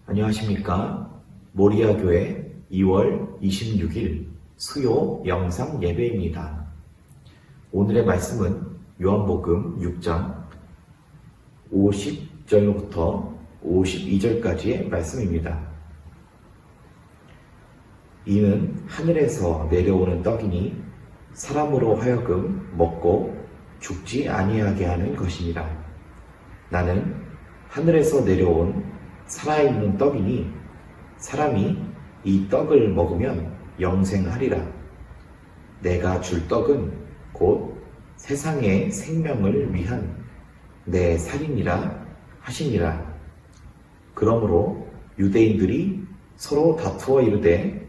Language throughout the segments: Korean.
안녕하십니까. 모리아교회 2월 26일 수요 영상 예배입니다. 오늘의 말씀은 요한복음 6장 50절부터 52절까지의 말씀입니다. 이는 하늘에서 내려오는 떡이니 사람으로 하여금 먹고 죽지 아니하게 하는 것이니라. 나는 하늘에서 내려온 살아있는 떡이니 사람이 이 떡을 먹으면 영생하리라. 내가 줄 떡은 곧 세상의 생명을 위한 내 살이니라 하시니라. 그러므로 유대인들이 서로 다투어 이르되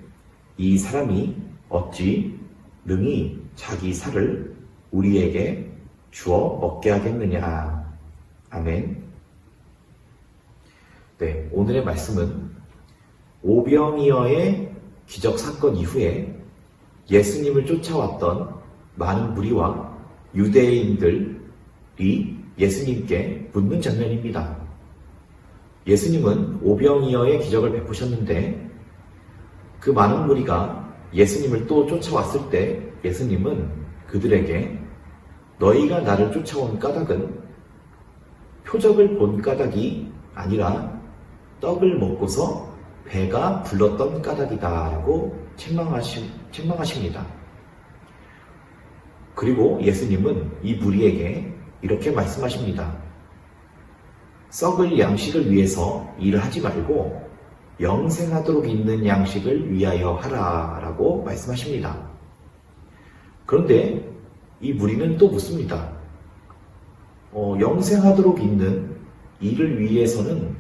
이 사람이 어찌 능히 자기 살을 우리에게 주어 먹게 하겠느냐. 아멘. 네, 오늘의 말씀은 오병이어의 기적 사건 이후에 예수님을 쫓아왔던 많은 무리와 유대인들이 예수님께 묻는 장면입니다. 예수님은 오병이어의 기적을 베푸셨는데 그 많은 무리가 예수님을 또 쫓아왔을 때 예수님은 그들에게 너희가 나를 쫓아온 까닭은 표적을 본 까닭이 아니라 떡을 먹고서 배가 불렀던 까닭이다 라고 책망하십니다. 그리고 예수님은 이 무리에게 이렇게 말씀하십니다. 썩을 양식을 위해서 일을 하지 말고 영생하도록 있는 양식을 위하여 하라 라고 말씀하십니다. 그런데 이 무리는 또 묻습니다. 영생하도록 있는 일을 위해서는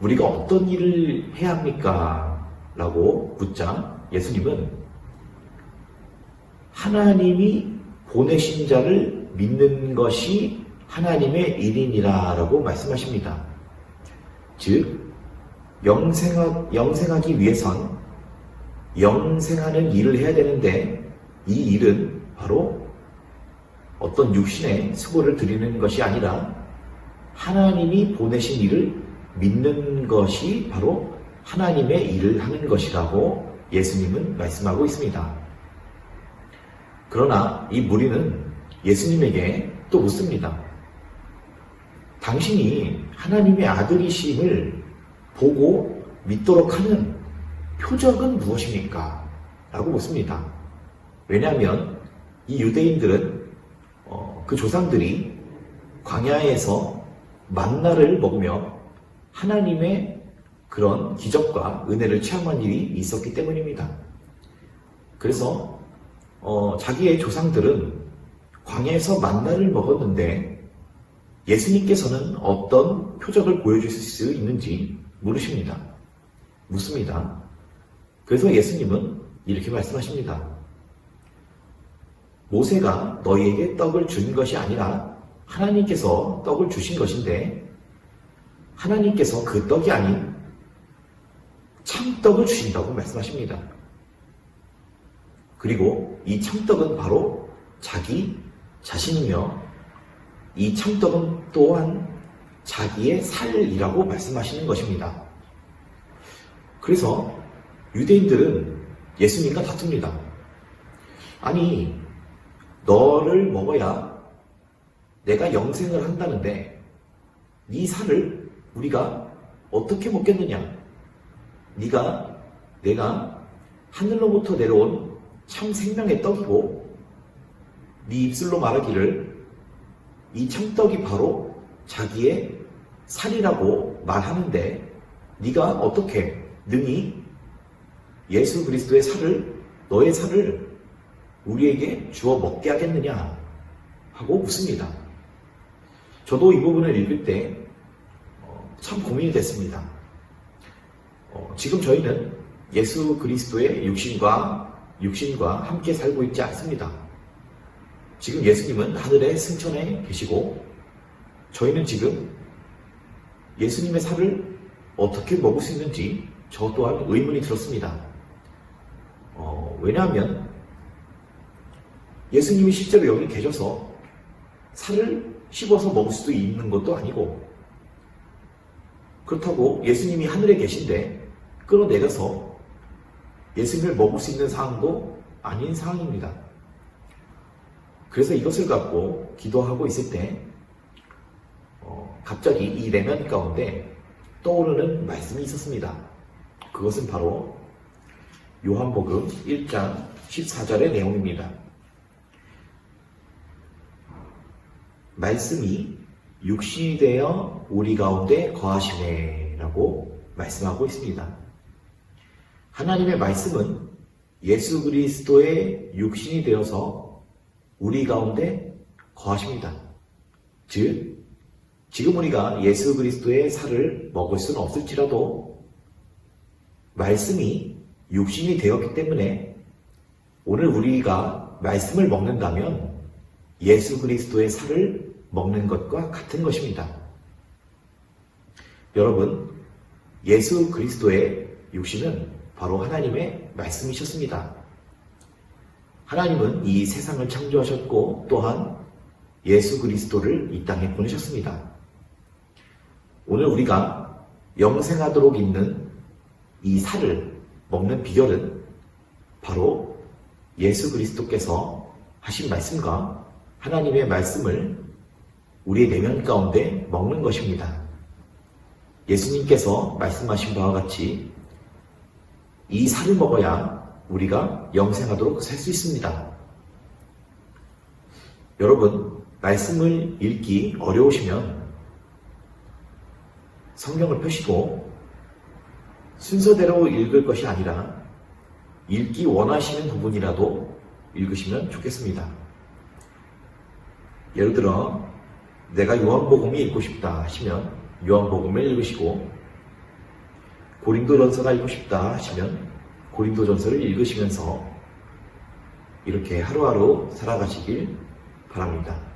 우리가 어떤 일을 해야 합니까? 라고 묻자 예수님은 하나님이 보내신 자를 믿는 것이 하나님의 일이니라 라고 말씀하십니다. 즉 영생하기 위해선 영생하는 일을 해야 되는데 이 일은 바로 어떤 육신의 수고를 드리는 것이 아니라 하나님이 보내신 일을 믿는 것이 바로 하나님의 일을 하는 것이라고 예수님은 말씀하고 있습니다. 그러나 이 무리는 예수님에게 또 묻습니다. 당신이 하나님의 아들이심을 보고 믿도록 하는 표적은 무엇입니까? 라고 묻습니다. 왜냐하면 이 유대인들은 그 조상들이 광야에서 만나를 먹으며 하나님의 그런 기적과 은혜를 체험한 일이 있었기 때문입니다. 그래서 자기의 조상들은 광야에서 만나를 먹었는데 예수님께서는 어떤 표적을 보여주실 수 있는지 묻습니다. 그래서 예수님은 이렇게 말씀하십니다. 모세가 너희에게 떡을 준 것이 아니라 하나님께서 떡을 주신 것인데 하나님께서 그 떡이 아닌 참떡을 주신다고 말씀하십니다. 그리고 이 참떡은 바로 자기 자신이며 이 참떡은 또한 자기의 살이라고 말씀하시는 것입니다. 그래서 유대인들은 예수님과 다툽니다. 아니, 너를 먹어야 내가 영생을 한다는데 네 살을 우리가 어떻게 먹겠느냐? 내가 하늘로부터 내려온 참 생명의 떡이고 네 입술로 말하기를 이 참떡이 바로 자기의 살이라고 말하는데 네가 어떻게 능히 예수 그리스도의 살을 너의 살을 우리에게 주어 먹게 하겠느냐 하고 묻습니다. 저도 이 부분을 읽을 때 참 고민이 됐습니다. 지금 저희는 예수 그리스도의 육신과 함께 살고 있지 않습니다. 지금 예수님은 하늘의 승천에 계시고 저희는 지금 예수님의 살을 어떻게 먹을 수 있는지 저 또한 의문이 들었습니다. 왜냐하면 예수님이 실제로 여기 계셔서 살을 씹어서 먹을 수도 있는 것도 아니고 그렇다고 예수님이 하늘에 계신데 끌어내려서 예수님을 먹을 수 있는 상황도 아닌 상황입니다. 그래서 이것을 갖고 기도하고 있을 때 갑자기 이 내면 가운데 떠오르는 말씀이 있었습니다. 그것은 바로 요한복음 1장 14절의 내용입니다. 말씀이 육신이 되어 우리 가운데 거하시네 라고 말씀하고 있습니다. 하나님의 말씀은 예수 그리스도의 육신이 되어서 우리 가운데 거하십니다. 즉, 지금 우리가 예수 그리스도의 살을 먹을 수는 없을지라도 말씀이 육신이 되었기 때문에 오늘 우리가 말씀을 먹는다면 예수 그리스도의 살을 먹는 것과 같은 것입니다. 여러분, 예수 그리스도의 육신은 바로 하나님의 말씀이셨습니다. 하나님은 이 세상을 창조하셨고 또한 예수 그리스도를 이 땅에 보내셨습니다. 오늘 우리가 영생하도록 있는 이 살을 먹는 비결은 바로 예수 그리스도께서 하신 말씀과 하나님의 말씀을 우리의 내면 가운데 먹는 것입니다. 예수님께서 말씀하신 바와 같이 이 살을 먹어야 우리가 영생하도록 살 수 있습니다. 여러분, 말씀을 읽기 어려우시면 성경을 펴시고 순서대로 읽을 것이 아니라 읽기 원하시는 부분이라도 읽으시면 좋겠습니다. 예를 들어 내가 요한복음이 읽고 싶다 하시면 요한복음을 읽으시고 고린도전서가 읽고 싶다 하시면 고린도전서를 읽으시면서 이렇게 하루하루 살아가시길 바랍니다.